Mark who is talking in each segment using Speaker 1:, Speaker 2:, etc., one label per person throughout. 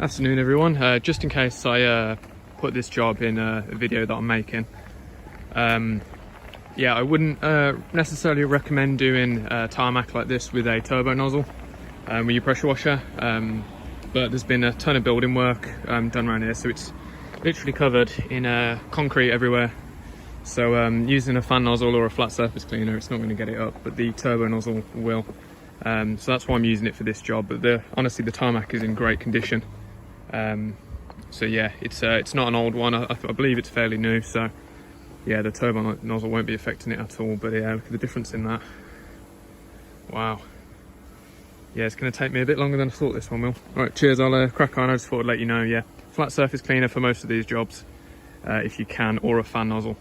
Speaker 1: Afternoon everyone. Just in case I put this job in a video that I'm making, yeah, I wouldn't necessarily recommend doing tarmac like this with a turbo nozzle with your pressure washer, but there's been a ton of building work done around here, so it's literally covered in concrete everywhere. So using a fan nozzle or a flat surface cleaner, it's not going to get it up, but the turbo nozzle will. So that's why I'm using it for this job. But honestly, the tarmac is in great condition. So yeah, it's not an old one. I believe it's fairly new. So yeah, the turbo nozzle won't be affecting it at all. But yeah, look at the difference in that. Wow. Yeah, it's going to take me a bit longer than I thought this one will. All right, cheers. I'll crack on. I just thought I'd let you know. Yeah, flat surface cleaner for most of these jobs, if you can, or a fan nozzle.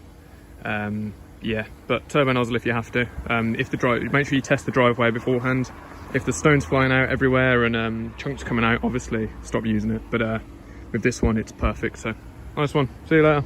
Speaker 1: Yeah, but turbo nozzle if you have to. Make sure you test the driveway beforehand. If the stone's flying out everywhere and chunks coming out, obviously stop using it. But with this one, it's perfect. So nice one. See you later.